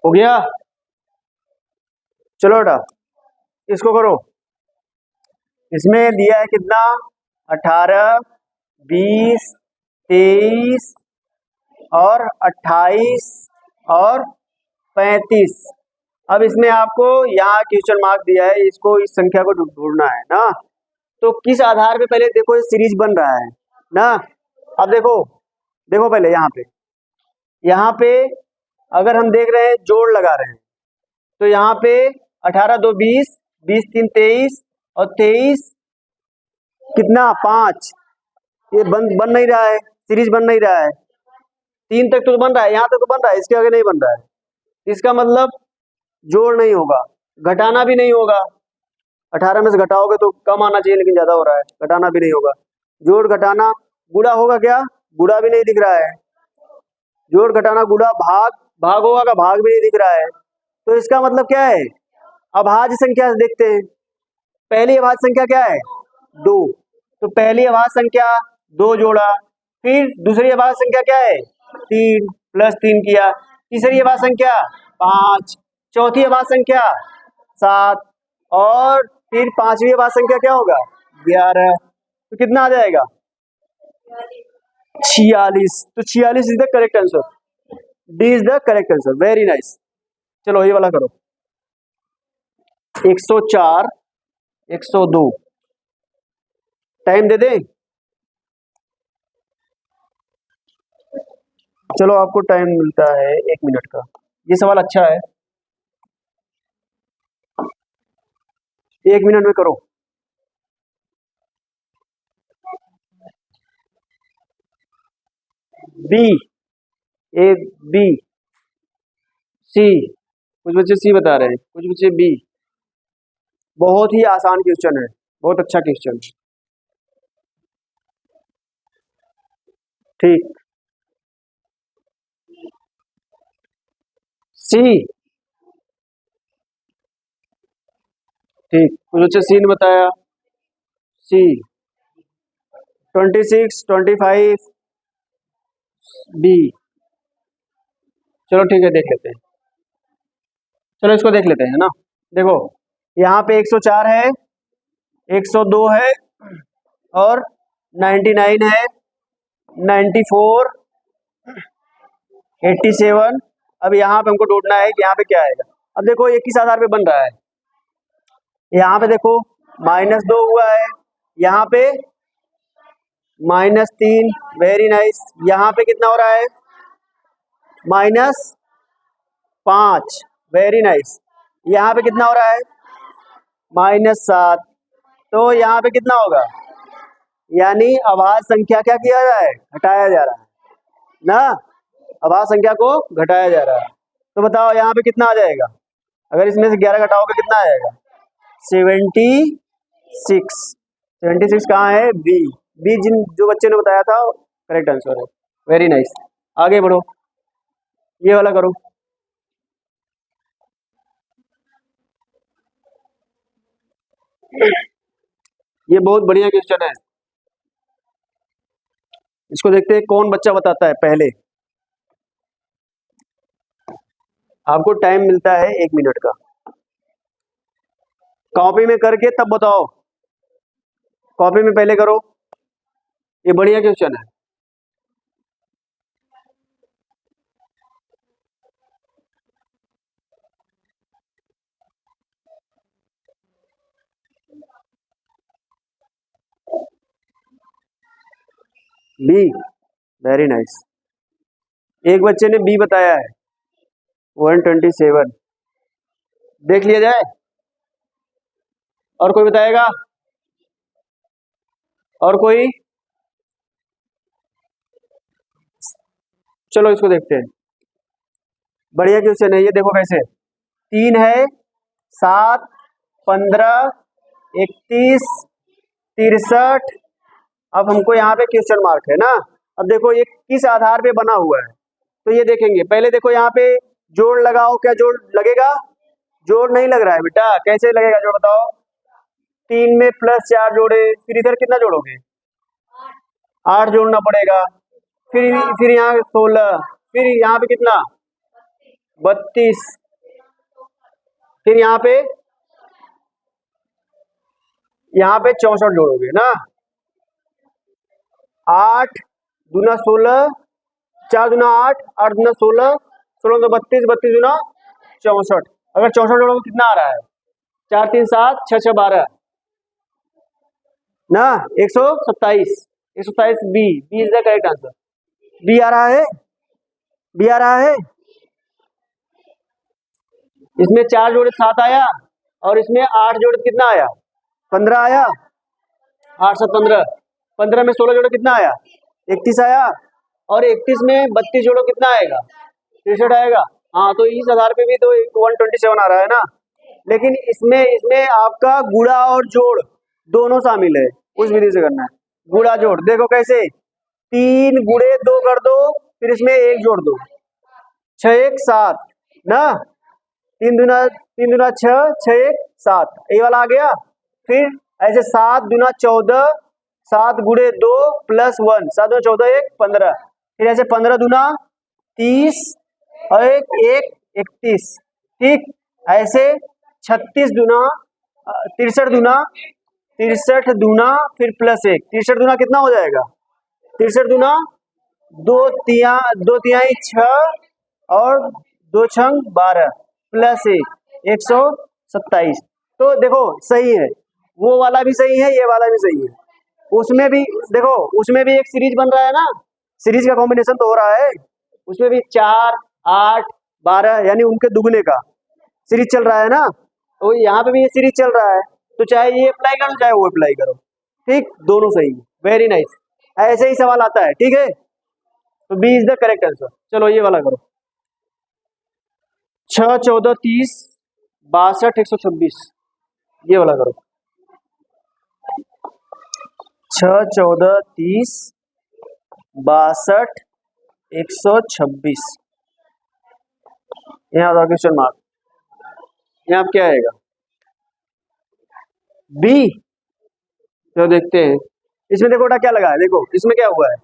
हो गया? चलो बेटा इसको करो। इसमें दिया है कितना? 18 20 23 और 28 और 35। अब इसमें आपको यहाँ क्वेश्चन मार्क दिया है, इसको, इस संख्या को ढूंढना है ना। तो किस आधार पे, पहले देखो ये सीरीज बन रहा है ना। अब देखो, देखो पहले यहाँ पे अगर हम देख रहे हैं, जोड़ लगा रहे हैं, तो यहाँ पे 18 2 20 20 3 23 और 23 कितना? 5। ये बन नहीं रहा है, सीरीज बन नहीं रहा है। 3 तक तो बन रहा है, यहाँ तक तो बन रहा है, इसके आगे नहीं बन रहा है। इसका मतलब जोड़ नहीं होगा, घटाना भी नहीं होगा। 18 में से घटाओगे तो कम आना चाहिए, लेकिन ज्यादा हो रहा है, घटाना भी नहीं होगा। जोड़ घटाना गुणा होगा क्या? गुणा भी नहीं दिख रहा है। जोड़ घटाना गुणा भाग होगा का? भाग भी नहीं दिख रहा है। तो इसका मतलब क्या है? अभाज्य संख्या से देखते हैं। पहली अभाज्य संख्या क्या है? 2। तो पहली अभाज्य संख्या 2 जोड़ा, फिर दूसरी अभाज्य संख्या क्या है? 3 प्लस 3 किया, तीसरी अभाज्य संख्या 5, चौथी अभाज्य संख्या 7, और फिर पांचवी अभाज्य संख्या क्या होगा? 11। तो कितना आ जाएगा? 46। तो 46 is the correct answer, D is the correct answer. Very nice. चलो ये वाला करो, 104 102। टाइम दे दें? चलो आपको टाइम मिलता है 1 मिनट का। ये सवाल अच्छा है, 1 मिनट में करो। बी, ए बी सी, कुछ बच्चे सी बता रहे हैं, कुछ बच्चे बी। बहुत ही आसान क्वेश्चन है, बहुत अच्छा क्वेश्चन। ठीक, सी। ठीक, कुछ बच्चे सी ने बताया, सी। 26 25 बी। चलो ठीक है, देख लेते हैं। चलो इसको देख लेते हैं ना। देखो यहाँ पे 104 है, 102 है, और 99 है, 94 87। अब यहाँ पे हमको ढूंढना है कि यहाँ पे क्या आएगा। अब देखो 21 आधार पे बन रहा है, यहाँ पे देखो -2 हुआ है, यहाँ पे -3, वेरी नाइस। यहाँ पे कितना हो रहा है? -5, वेरी नाइस। यहाँ पे कितना हो रहा है? -7। तो यहाँ पे कितना होगा? यानी अभाज्य संख्या क्या किया जा रहा है? घटाया जा रहा है ना, अभाज्य संख्या को घटाया जा रहा है। तो बताओ यहाँ पे कितना आ जाएगा? अगर इसमें से 11 घटाओगे कितना आएगा? 76। 76 कहाँ है? बी। बी जो बच्चे ने बताया था करेक्ट आंसर है। वेरी नाइस, आगे बढ़ो, ये वाला करो। ये बहुत बढ़िया क्वेश्चन है, इसको देखते हैं कौन बच्चा बताता है पहले। आपको टाइम मिलता है 1 मिनट का, कॉपी में करके तब बताओ, कॉपी में पहले करो। ये बढ़िया क्वेश्चन है। B, very nice. एक बच्चे ने बी बताया है 127, देख लिया जाए। और कोई बताएगा? और कोई? चलो इसको देखते हैं, बढ़िया क्वेश्चन है ये। देखो कैसे, 3 है, 7, 15, 31, 63। अब हमको यहाँ पे क्वेश्चन मार्क है ना। अब देखो ये किस आधार पे बना हुआ है, तो ये देखेंगे। पहले देखो यहाँ पे जोड़ लगाओ, क्या जोड़ लगेगा? जोड़ नहीं लग रहा है बेटा, कैसे लगेगा जोड़ बताओ? 3 में +4 जोड़े, फिर इधर कितना जोड़ोगे? 8 जोड़ना पड़ेगा। फिर यहाँ 16, फिर यहाँ पे कितना? 32, फिर यहाँ पे 64 जोड़ोगे ना। 8 दूना 16, 4 दूना 8, 8 दूना 16, 16 तो 32, 32 दूना 64। अगर 64 जोड़ोगे कितना आ रहा है? 4 3 7, 6 6 12 ना, 127। 127 B, B is the correct answer. B आ रहा है, बी आ रहा है। इसमें 4 जोड़े 7 आया, और इसमें 8 जोड़े कितना आया? 15 आया। 8 7 15, 15 में 16 जोड़े कितना आया? 31 आया। और 31 में 32 जोड़ो कितना आएगा? 63 आएगा। हाँ, तो इस आधार पे भी तो 127 आ रहा है ना। लेकिन इसमें इसमें आपका गुणा और जोड़ दोनों शामिल है, उस विधि से करना है। गुणा जोड़ देखो कैसे, 3 गुणे 2 कर दो, फिर इसमें 1 जोड़ दो, 6 1 7 ना। 3 दूना 6, 6 1 7, ये वाला आ गया। फिर ऐसे 7 दूना 14, 7 गुणे 2 +1, 7 दूना 14 1 15, फिर ऐसे 15 दूना 30 और 1 31, ठीक। ऐसे 36 दूना 63 दूना 63 दूना फिर +1, 63 दूना कितना हो जाएगा? 63 दूना 2 तिहाई 6 और 2 छंग 12 +1, 127। तो देखो सही है, वो वाला भी सही है, ये वाला भी सही है। उसमें भी देखो, उसमें भी एक सीरीज बन रहा है ना, सीरीज का कॉम्बिनेशन तो हो रहा है। उसमें भी 4 8 12 यानी उनके दुगने का सीरीज चल रहा है ना। तो यहाँ पे भी ये सीरीज चल रहा है, तो चाहे ये अप्लाई करो चाहे वो अप्लाई करो, ठीक, दोनों सही है। वेरी नाइस, ऐसे ही सवाल आता है, ठीक है। तो B is the correct answer. चलो ये वाला करो, 6 14 30 62 126, ये वाला करो। 6 14 30 62 126, यहाँ होगा क्वेश्चन मार्क। यहाँ क्या आएगा? बी। तो देखते हैं इसमें, देखो बेटा क्या लगा है, देखो इसमें क्या हुआ है।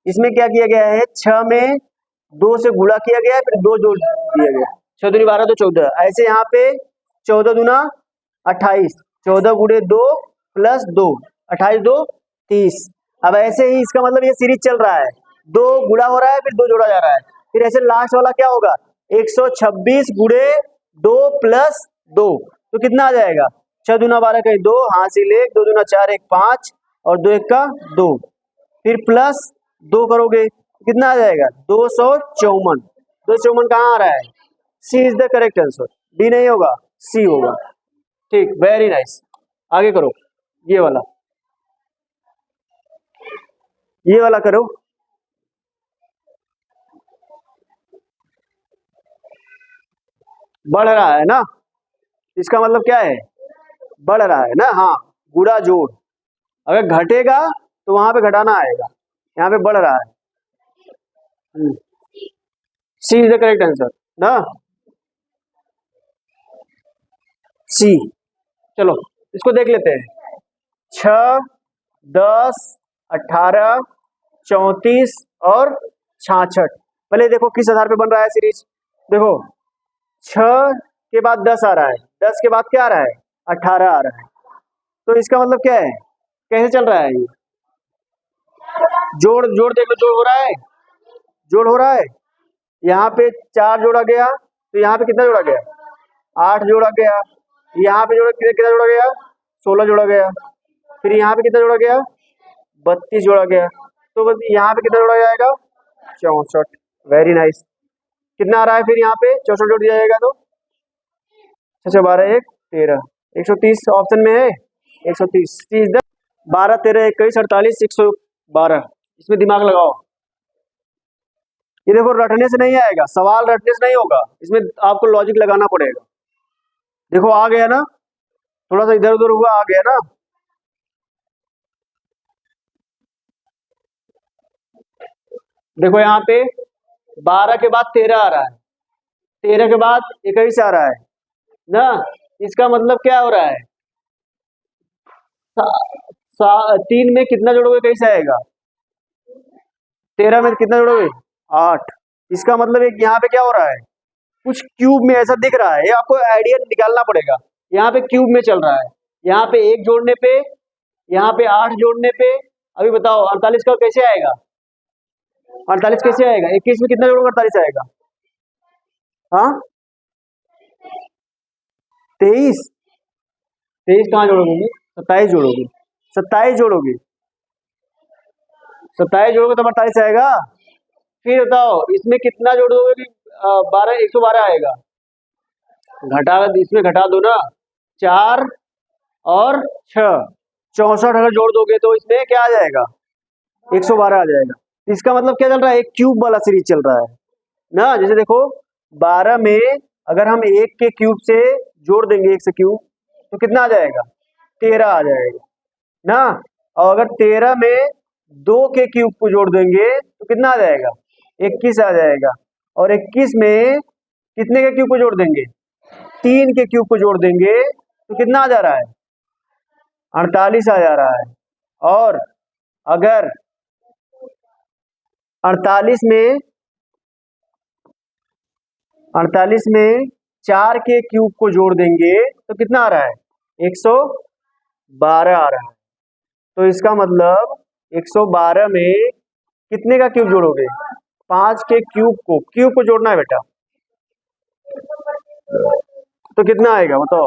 इसमें क्या किया गया है, 6 में 2 से गुणा किया गया है, फिर 2 जोड़ दिया गया, 6 दूनी 12 तो 14। ऐसे यहाँ पे 14 दूना 28, 14 गुणे 2 +2, 28 2 30। अब ऐसे ही इसका मतलब ये सीरीज चल रहा है, 2 गुणा हो रहा है फिर 2 जोड़ा जा रहा है, फिर ऐसे लास्ट वाला क्या होगा, 126 गुणे 2 प्लस 2 तो कितना आ जाएगा? 6 दूना 12 कहीं 2, हासिल 1, 2 दूना 4, 1 5 और 2 1 का 2, फिर प्लस 2 करोगे कितना आ जाएगा? 254। 254 कहाँ आ रहा है? C is the correct answer, D नहीं होगा, सी होगा। ठीक, वेरी नाइस। आगे करो, ये वाला करो। बढ़ रहा है ना, इसका मतलब क्या है? बढ़ रहा है ना। हाँ, गुणा जोड़, अगर घटेगा तो वहां पे घटाना आएगा, यहाँ पे बढ़ रहा है। C is the correct answer ना, सी। चलो इसको देख लेते हैं। 6, 10, 18, 34 और 66। पहले देखो किस आधार पे बन रहा है सीरीज। देखो 6 के बाद 10 आ रहा है, 10 के बाद क्या आ रहा है? 18 आ रहा है। तो इसका मतलब क्या है? कैसे चल रहा है ये? जोड़ जोड़ देख लो, जोड़ हो रहा है, जोड़ हो रहा है। यहाँ पे 4 जोड़ा गया तो यहाँ पे कितना जोड़ा गया? 8 जोड़ा गया। यहाँ पे जोड़ा कितना जोड़ा गया? 16 जोड़ा गया। फिर यहाँ पे कितना जोड़ा गया? 32 जोड़ा गया। तो बस यहाँ पे कितना जोड़ा जाएगा? 64। Very nice. कितना आ रहा है फिर यहाँ पे? 64 जोड़ दिया जाएगा तो 6 12 1 13, 130 ऑप्शन में है। 130 इज द 12 13 21 48 112। इसमें दिमाग लगाओ। ये देखो रटने से नहीं आएगा, सवाल रटने से नहीं होगा, इसमें आपको लॉजिक लगाना पड़ेगा। देखो आ गया ना, थोड़ा सा इधर उधर हुआ, आ गया ना। देखो यहाँ पे 12 के बाद 13 आ रहा है, 13 के बाद 21 आ रहा है ना। इसका मतलब क्या हो रहा है? 3 में कितना जोड़ोगे 21 आएगा? 13 में कितना जोड़ोगे? 8। इसका मतलब एक यहाँ पे क्या हो रहा है? कुछ क्यूब में ऐसा दिख रहा है, ये आपको आइडिया निकालना पड़ेगा। यहाँ पे क्यूब में चल रहा है, यहाँ पे 1 जोड़ने पे, यहाँ पे 8 जोड़ने पे। अभी बताओ 48 का कैसे आएगा? 48 कैसे आएगा? 21 में कितना जोड़ोगे 48 आएगा? हाँ 23। 23 कहाँ जोड़ोगे? 27 जोड़ोगे, 27 जोड़ोगे, 27 जोड़ोगे तो 48 आएगा। फिर बताओ इसमें कितना जोड़ दोगे कि 12 112 आएगा? घटा, इसमें घटा दो ना, 4 और 6, 64 अगर जोड़ दोगे तो इसमें क्या आ जाएगा? 112 आ जाएगा। इसका मतलब क्या चल रहा है? एक क्यूब वाला सीरीज चल रहा है ना। जैसे देखो 12 में अगर हम 1 के क्यूब से जोड़ देंगे, 1 से क्यूब, तो कितना आ जाएगा? 13 आ जाएगा ना। और अगर 13 में 2 के क्यूब को जोड़ देंगे तो कितना आ जाएगा? 21 आ जाएगा। और 21 में कितने के क्यूब को जोड़ देंगे? 3 के क्यूब को जोड़ देंगे तो कितना आ जा रहा है? 48 आ जा रहा है। और अगर 48 में 4 के क्यूब को जोड़ देंगे तो कितना आ रहा है? 112 आ रहा है। तो इसका मतलब 112 में कितने का क्यूब जोड़ोगे? 5 के क्यूब को जोड़ना है बेटा। तो कितना आएगा बताओ?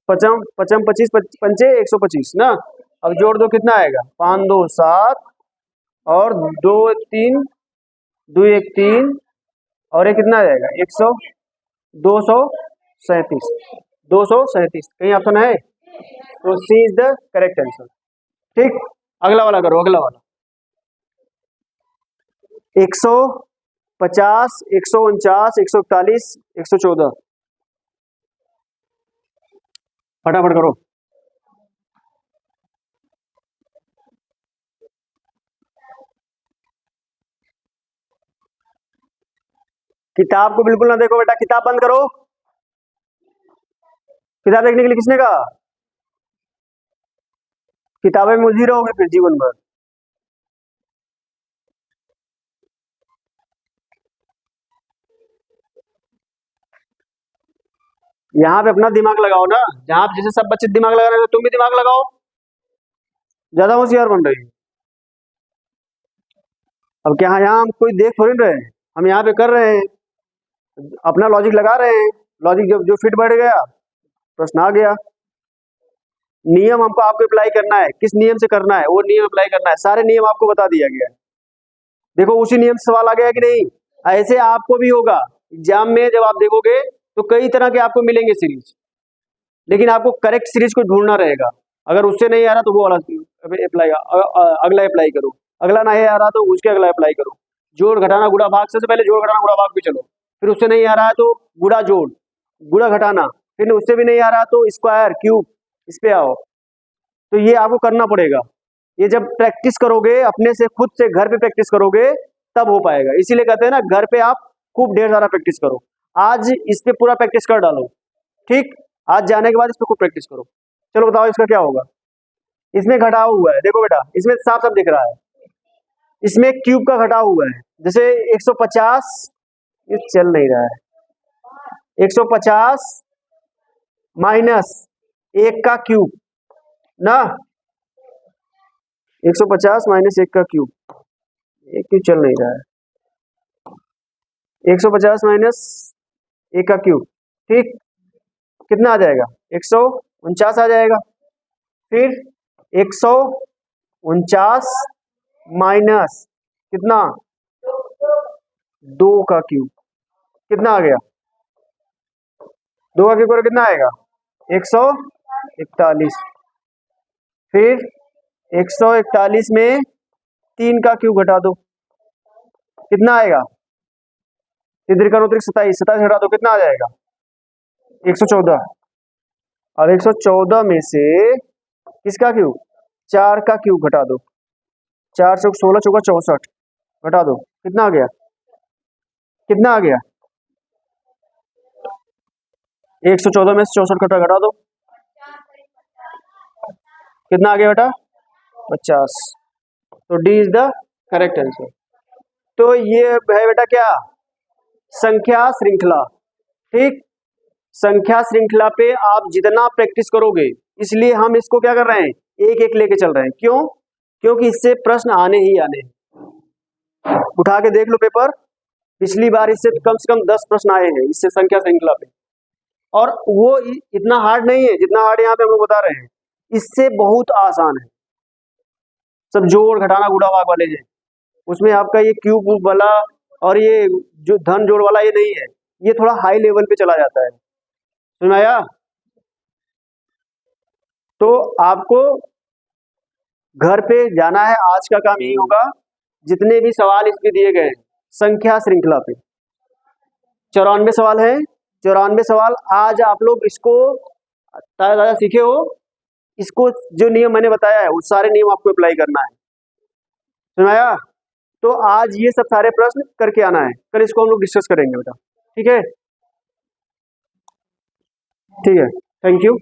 पचम पचम 25 पंचे 125 ना। अब जोड़ दो, कितना आएगा? 5 2 7 और 2 3 2 1 3 और ये कितना आ जाएगा? 100 237, 237 कहीं ऑप्शन है? तो सी इज द करेक्ट आंसर। ठीक, अगला वाला करो, अगला वाला। 150 149 141 114, फटाफट करो। किताब को बिल्कुल ना देखो बेटा, किताब बंद करो। किताब देखने के लिए किसने कहा? किताबें में उलझी रहोगे फिर जीवन भर। यहाँ पे अपना दिमाग लगाओ ना, जहाँ जैसे सब बच्चे दिमाग लगा रहे हो तुम भी दिमाग लगाओ। ज्यादा होशियार बन रही है। अब क्या यहाँ हम कोई देख थोड़ी रहे हैं, हम यहाँ पे कर रहे हैं। अपना लॉजिक लगा रहे हैं, लॉजिक जब जो फिट बैठ गया प्रश्न आ गया। नियम हमको आपको अप्लाई करना है, किस नियम से करना है वो नियम अप्लाई करना है, सारे नियम आपको बता दिया गया है। देखो उसी नियम से सवाल आ गया कि नहीं। ऐसे आपको भी होगा एग्जाम में, जब आप देखोगे तो कई तरह के आपको मिलेंगे सीरीज, लेकिन आपको करेक्ट सीरीज को ढूंढना रहेगा। अगर उससे नहीं आ रहा तो वो वाला अप्लाई, अगला अप्लाई करो, अगला नहीं आ रहा तो उसके अगला अप्लाई करो। जोड़ घटाना गुणा भाग, सबसे पहले जोड़ घटाना गुणा भाग पे चलो, फिर उससे नहीं आ रहा है तो गुणा जोड़, गुणा घटाना, फिर उससे भी नहीं आ रहा तो स्क्वायर क्यूब, इस पे आओ। तो ये आपको करना पड़ेगा। ये जब प्रैक्टिस करोगे अपने से, खुद से घर पे प्रैक्टिस करोगे तब हो पाएगा। इसीलिए कहते हैं ना, घर पे आप खूब ढेर सारा प्रैक्टिस करो। आज इस पे पूरा प्रैक्टिस कर डालो, ठीक। आज जाने के बाद इस पे खूब प्रैक्टिस करो। चलो बताओ इसका क्या होगा। इसमें घटाव हुआ है, देखो बेटा इसमें साफ साफ दिख रहा है, इसमें क्यूब का घटाव हुआ है। जैसे 150, ये चल नहीं रहा है, 150 माइनस 1 का क्यूब ना, 150 माइनस 1 का क्यूब, एक क्यूब चल नहीं रहा है, 150 माइनस 1 का क्यूब, ठीक। कितना आ जाएगा, 149 आ जाएगा। फिर 149 माइनस कितना, 2 का क्यूब, कितना आ गया, 2 का क्यूब करो कितना आएगा, 141। फिर 141 में 3 का क्यूब घटा दो, कितना आएगा, 27, 27 घटा दो कितना आ जाएगा, 114। और 114 में से किसका क्यूब, 4 का क्यूब घटा दो, 4 से 16 चौका 64, घटा दो कितना आ गया, कितना आ गया, 114 में से 64 घटा दो, कितना आ गया बेटा, 50। तो D is the correct answer. तो ये है बेटा क्या, संख्या श्रृंखला, ठीक। संख्या श्रृंखला पे आप जितना प्रैक्टिस करोगे, इसलिए हम इसको क्या कर रहे हैं, एक एक लेके चल रहे हैं। क्यों, क्योंकि इससे प्रश्न आने ही आने हैं। उठा के देख लो पेपर, पिछली बार इससे कम से कम 10 प्रश्न आए हैं इससे संख्या श्रृंखला पे, और वो इतना हार्ड नहीं है जितना हार्ड यहाँ पे हम लोग बता रहे हैं, इससे बहुत आसान है। सब जोड़ घटाना गुणा भाग वाले हैं, उसमें आपका ये क्यूब वाला और ये जो धन जोड़ वाला ये नहीं है, ये थोड़ा हाई लेवल पे चला जाता है, समझ में आया। तो आपको घर पे जाना है, आज का काम यही होगा, जितने भी सवाल इसमें दिए गए हैं संख्या श्रृंखला पे 94 सवाल है, 94 सवाल आज आप लोग इसको ताजा सीखे हो। इसको जो नियम मैंने बताया है वो सारे नियम आपको अप्लाई करना है, सुनाया। तो आज ये सब सारे प्रश्न करके आना है, कल इसको हम लोग डिस्कस करेंगे बेटा, ठीक है, ठीक है, थैंक यू।